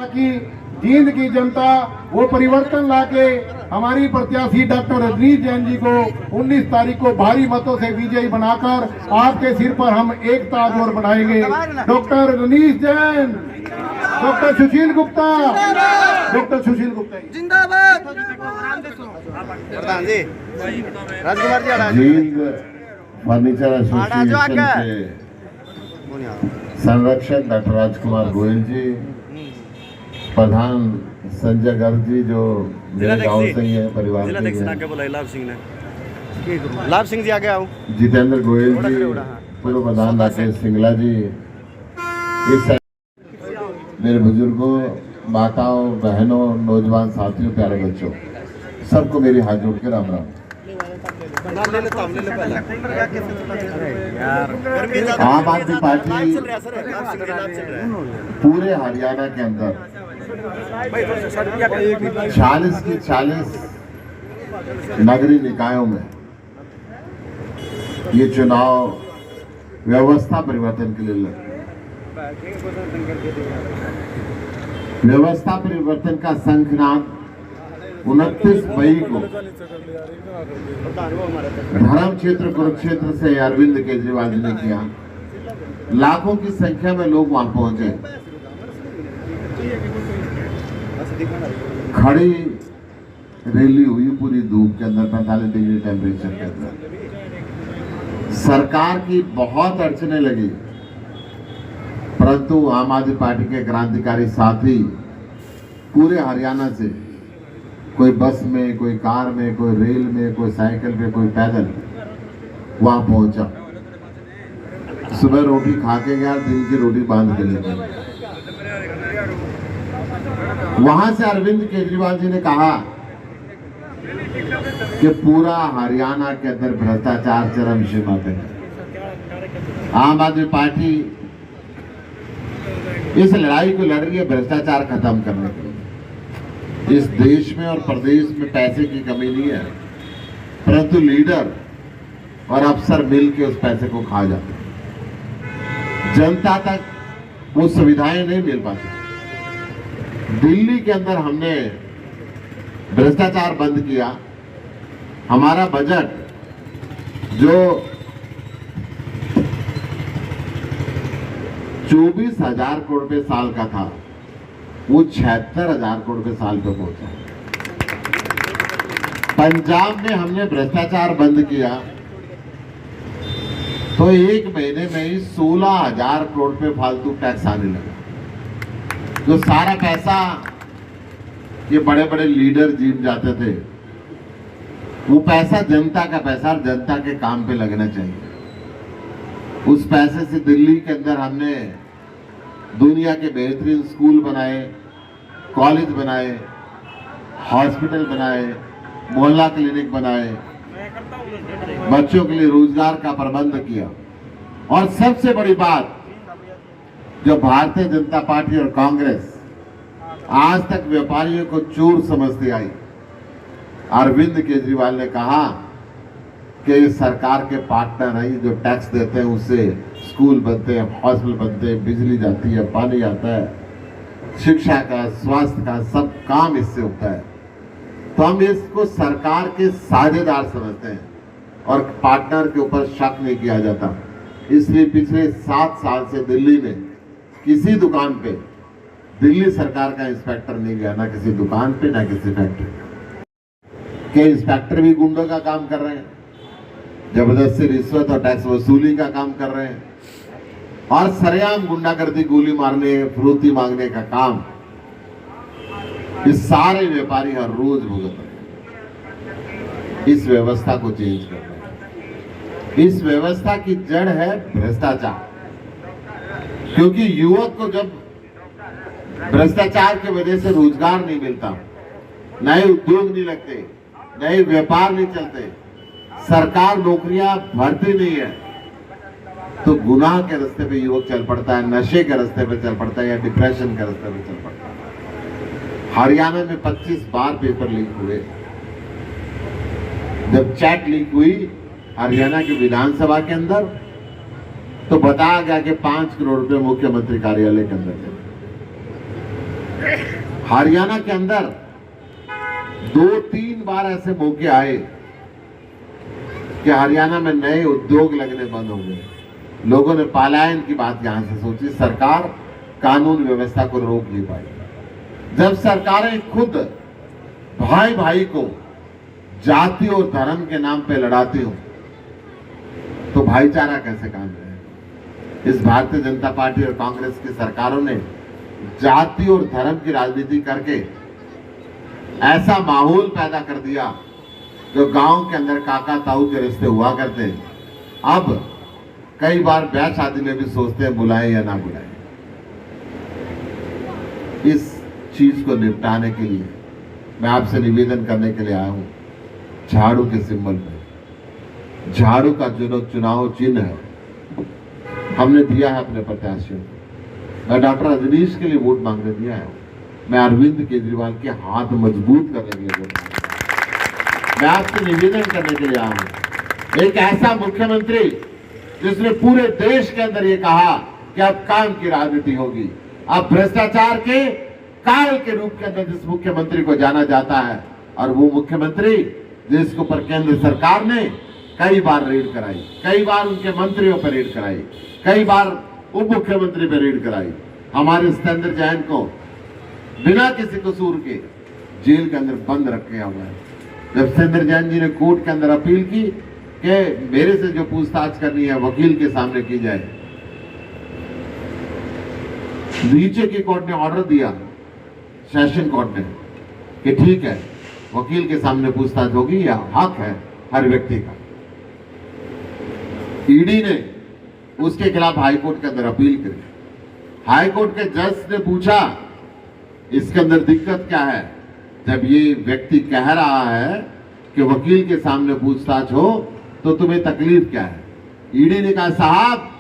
कि जींद की जनता वो परिवर्तन लाके हमारी प्रत्याशी डॉक्टर रजनीश जैन जी को 19 तारीख को भारी मतों से विजयी बनाकर आपके सिर पर हम एक ताज और बढ़ाएंगे। डॉक्टर रजनीश जैन, डॉक्टर सुशील गुप्ता, डॉक्टर सुशील गुप्ता जिंदाबाद। राजकुमार जी जींद फर्नीचर एसोसिएशन के संरक्षक डॉक्टर राजकुमार गोयल जी, प्रधान संजय गर्ग जी जो मेरे गांव से ही है, परिवार से ही है, लाभ सिंह जी आगे आओ, जितेंद्र गोयल जी, पूर्व प्रधान राकेश सिंगला जी, इस मेरे बुजुर्गों, माताओं, बहनों, नौजवान साथियों, प्यारे बच्चों, सबको मेरी हाथ जोड़ के राम राम। आम आदमी पार्टी पूरे हरियाणा के अंदर 40 की 40 नगरीय निकायों में ये चुनाव व्यवस्था परिवर्तन के लिए लड़े। व्यवस्था परिवर्तन का शंखनाद 29 मई को धर्म क्षेत्र कुरुक्षेत्र से अरविंद केजरीवाल जी ने किया। लाखों की संख्या में लोग वहां पहुंचे। खड़ी रैली हुई पूरी धूप के अंदर, 45 डिग्री टेम्परेचर के अंदर। सरकार की बहुत अड़चने लगी, परंतु आम आदमी पार्टी के क्रांतिकारी साथी पूरे हरियाणा से, कोई बस में, कोई कार में, कोई रेल में, कोई साइकिल पे, कोई पैदल वहां पहुंचा। सुबह रोटी खा के गया, दिन की रोटी बांध के ले गया। वहां से अरविंद केजरीवाल जी ने कहा कि पूरा हरियाणा के अंदर भ्रष्टाचार चरम सीमा पे है। आम आदमी पार्टी इस लड़ाई को लड़ रही है भ्रष्टाचार खत्म करने के लिए। इस देश में और प्रदेश में पैसे की कमी नहीं है, परंतु लीडर और अफसर मिल के उस पैसे को खा जाते हैं। जनता तक वो सुविधाएं नहीं मिल पाती। दिल्ली के अंदर हमने भ्रष्टाचार बंद किया। हमारा बजट जो 24,000 करोड़ रुपए साल का था, वो 76,000 करोड़ रुपए साल पे पहुंचा। पंजाब में हमने भ्रष्टाचार बंद किया तो एक महीने में ही 16,000 करोड़ रुपए फालतू टैक्स आने लगा। जो सारा पैसा ये बड़े बड़े लीडर जीत जाते थे, वो पैसा जनता का पैसा जनता के काम पे लगना चाहिए। उस पैसे से दिल्ली के अंदर हमने दुनिया के बेहतरीन स्कूल बनाए, कॉलेज बनाए, हॉस्पिटल बनाए, मोहल्ला क्लिनिक बनाए, बच्चों के लिए रोजगार का प्रबंध किया। और सबसे बड़ी बात, जो भारतीय जनता पार्टी और कांग्रेस आज तक व्यापारियों को चोर समझती आई, अरविंद केजरीवाल ने कहा कि इस सरकार के पार्टनर है, जो टैक्स देते हैं उससे स्कूल बनते हैं, हॉस्पिटल बनते हैं, बिजली जाती है, पानी आता है, शिक्षा का, स्वास्थ्य का सब काम इससे होता है। तो हम इसको सरकार के साझेदार समझते हैं और पार्टनर के ऊपर शक नहीं किया जाता। इसलिए पिछले 7 साल से दिल्ली में किसी दुकान पे दिल्ली सरकार का इंस्पेक्टर नहीं गया, ना किसी दुकान पे, ना किसी फैक्ट्री के। इंस्पेक्टर भी गुंडों का काम कर रहे हैं, जबरदस्ती रिश्वत और टैक्स वसूली का काम कर रहे हैं, और सरेआम गुंडागर्दी, गोली मारने, फरोख्ती मांगने का काम इस सारे व्यापारी हर रोज भुगत रहे हैं। इस व्यवस्था को चेंज करना है। इस व्यवस्था की जड़ है भ्रष्टाचार। क्योंकि युवक को जब भ्रष्टाचार की वजह से रोजगार नहीं मिलता, नए उद्योग नहीं लगते, नए व्यापार नहीं चलते, सरकार नौकरियां भरती नहीं है, तो गुनाह के रास्ते पे युवक चल पड़ता है, नशे के रास्ते पे चल पड़ता है, या डिप्रेशन के रास्ते पे चल पड़ता है। हरियाणा में 25 बार पेपर लीक हुए। जब चैट लीक हुई हरियाणा की विधानसभा के अंदर, तो बताया गया कि 5 करोड़ रुपए मुख्यमंत्री कार्यालय के अंदर थे। हरियाणा के अंदर 2-3 बार ऐसे मौके आए कि हरियाणा में नए उद्योग लगने बंद हो गए। लोगों ने पलायन की बात यहां से सोची, सरकार कानून व्यवस्था को रोक नहीं पाई। जब सरकारें खुद भाई भाई को जाति और धर्म के नाम पे लड़ाती हो तो भाईचारा कैसे काम रहे। इस भारतीय जनता पार्टी और कांग्रेस की सरकारों ने जाति और धर्म की राजनीति करके ऐसा माहौल पैदा कर दिया जो गांव के अंदर काका ताऊ के रिश्ते हुआ करते हैं, अब कई बार ब्याह शादी में भी सोचते हैं बुलाएं या ना बुलाएं। इस चीज को निपटाने के लिए मैं आपसे निवेदन करने के लिए आया हूं। झाड़ू के सिंबल पे, झाड़ू का जो चुनाव चिन्ह है हमने दिया है अपने प्रत्याशियों को। मैं डॉक्टर रजनीश के लिए वोट मांगने दिया है। मैं अरविंद केजरीवाल के हाथ मजबूत करने के लिए वोट मांगने, मैं आपसे निवेदन करने के लिए आया हूं। एक ऐसा मुख्यमंत्री जिसने पूरे देश के अंदर ये कहा कि अब काम की राजनीति होगी। अब भ्रष्टाचार के काल के रूप के अंदर जिस मुख्यमंत्री को जाना जाता है, और वो मुख्यमंत्री जिसके ऊपर केंद्र सरकार ने कई बार रेड कराई, कई बार उनके मंत्रियों पर रेड कराई, कई बार उप मुख्यमंत्री पर रेड कराई। हमारे सत्येंद्र जैन को बिना किसी कसूर के जेल के अंदर बंद रखा हुआ है। जब सत्येंद्र जैन जी ने कोर्ट के अंदर अपील की कि मेरे से जो पूछताछ करनी है वकील के सामने की जाए, नीचे की कोर्ट ने ऑर्डर दिया, सेशन कोर्ट ने, कि ठीक है वकील के सामने पूछताछ होगी, यह हक है हर व्यक्ति का। ईडी ने उसके खिलाफ हाईकोर्ट के अंदर अपील करी। हाईकोर्ट के जज ने पूछा इसके अंदर दिक्कत क्या है, जब ये व्यक्ति कह रहा है कि वकील के सामने पूछताछ हो तो तुम्हें तकलीफ क्या है। ईडी ने कहा साहब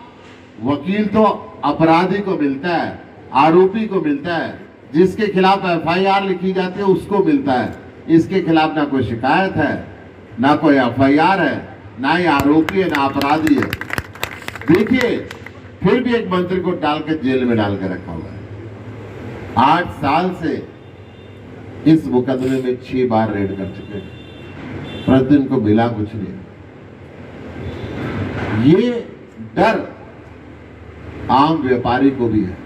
वकील तो अपराधी को मिलता है, आरोपी को मिलता है, जिसके खिलाफ एफआईआर लिखी जाती है उसको मिलता है। इसके खिलाफ ना कोई शिकायत है, ना कोई एफआईआर है, ना ही आरोपी है, ना अपराधी है। देखिए फिर भी एक मंत्री को डाल के जेल में डाल के रखा हुआ है। 8 साल से इस मुकदमे में 6 बार रेड कर चुके हैं, परंतु इनको मिला कुछ नहीं। ये डर आम व्यापारी को भी है,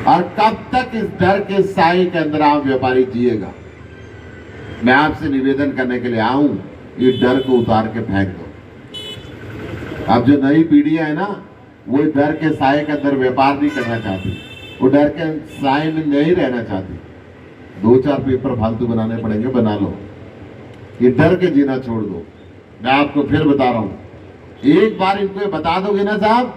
और कब तक इस डर के साए के अंदर आम व्यापारी जिएगा। मैं आपसे निवेदन करने के लिए आऊं, ये डर को उतार के फेंक दो। अब जो नई पीढ़ी है ना, वो डर के साए के अंदर व्यापार नहीं करना चाहती, वो डर के साए में नहीं रहना चाहती। 2-4 पेपर फालतू बनाने पड़ेंगे, बना लो, ये डर के जीना छोड़ दो। मैं आपको फिर बता रहा हूं, एक बार इनको बता दोगे ना साहब,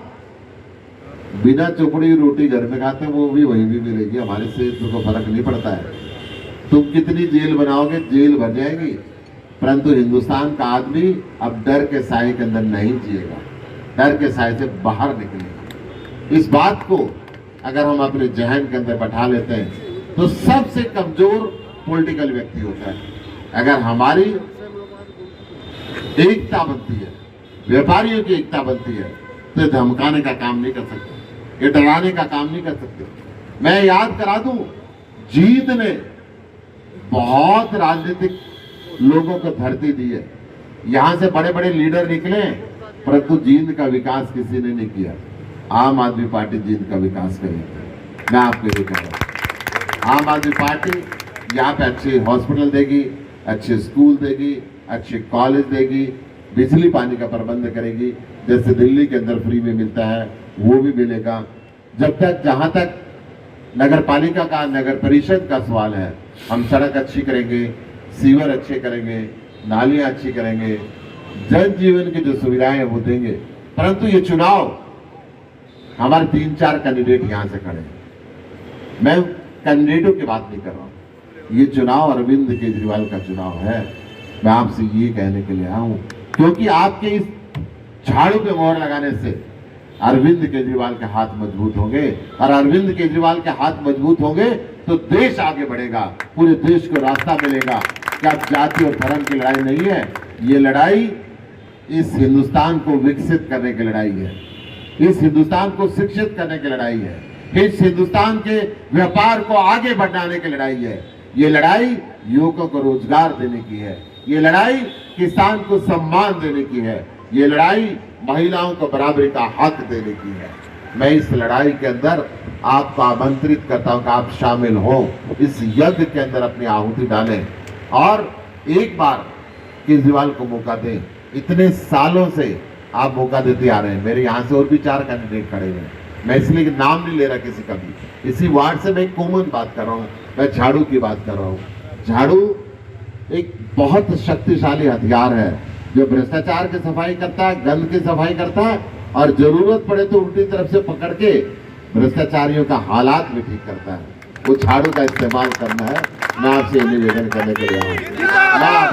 बिना चोपड़ी रोटी घर में खाते वो भी वहीं भी मिलेगी, हमारे से तो फर्क नहीं पड़ता है। तुम कितनी जेल बनाओगे, जेल भर जाएगी, परंतु हिंदुस्तान का आदमी अब डर के साए के अंदर नहीं जिएगा, डर के साए से बाहर निकलेगा। इस बात को अगर हम अपने जहन के अंदर बैठा लेते हैं तो सबसे कमजोर पॉलिटिकल व्यक्ति होता है। अगर हमारी एकता बनती है, व्यापारियों की एकता बनती है, तो धमकाने का काम नहीं कर सकते, ये डराने का काम नहीं कर सकते। मैं याद करा दूं, जीत ने बहुत राजनीतिक लोगों को धरती दी है, यहां से बड़े बड़े लीडर निकले, परंतु जींद का विकास किसी ने नहीं किया। आम आदमी पार्टी जींद का विकास करेगी। मैं आपको ये कह रहा हूं, आम आदमी पार्टी यहाँ पे अच्छे हॉस्पिटल देगी, अच्छे स्कूल देगी, अच्छे कॉलेज देगी, बिजली पानी का प्रबंध करेगी, जैसे दिल्ली के अंदर फ्री में मिलता है वो भी मिलेगा। जब तक जहां तक नगर पालिका का, नगर परिषद का सवाल है, हम सड़क अच्छी करेंगे, सीवर अच्छे करेंगे, नालियां अच्छी करेंगे, जन जीवन की जो सुविधाएं हैं वो देंगे। परंतु ये चुनाव, हमारे 3-4 कैंडिडेट यहां से खड़े हैं, मैं कैंडिडेटों की बात नहीं कर रहा हूं, ये चुनाव अरविंद केजरीवाल का चुनाव है। मैं आपसे ये कहने के लिए आया हूं, क्योंकि आपके इस झाड़ू पे मोहर लगाने से अरविंद केजरीवाल के हाथ मजबूत होंगे, और अरविंद केजरीवाल के हाथ मजबूत होंगे तो देश आगे बढ़ेगा, पूरे देश को रास्ता मिलेगा कि अब जाति और धर्म की लड़ाई नहीं है, ये लड़ाई इस हिंदुस्तान को विकसित करने की लड़ाई है, इस हिंदुस्तान को शिक्षित करने की लड़ाई है, इस हिंदुस्तान के व्यापार को आगे बढ़ाने की लड़ाई है। ये लड़ाई युवकों को रोजगार देने की है। ये लड़ाई किसान को सम्मान देने की है। ये लड़ाई महिलाओं को बराबरी का हक देने की है। मैं इस लड़ाई के अंदर आपको आमंत्रित करता हूं कि आप शामिल हो, इस यज्ञ के अंदर अपनी आहुति डालें और एक बार केजरीवाल को मौका दें। इतने सालों से आप मौका देते आ रहे हैं। मेरे यहाँ से और भी 4 कैंडिडेट खड़े हुए हैं। मैं इसलिए नाम नहीं ले रहा किसी का भी। इसी वार्ड से मैं एक कॉमन बात कर रहा हूँ, मैं झाड़ू की बात कर रहा हूँ। झाड़ू एक बहुत शक्तिशाली हथियार है जो भ्रष्टाचार की सफाई करता है, गंद की सफाई करता है और जरूरत पड़े तो उल्टी तरफ से पकड़ के भ्रष्टाचारियों का हालात भी ठीक करता है। वो झाड़ू का इस्तेमाल करना है। मैं आपसे निवेदन करने के लिए आया हूं।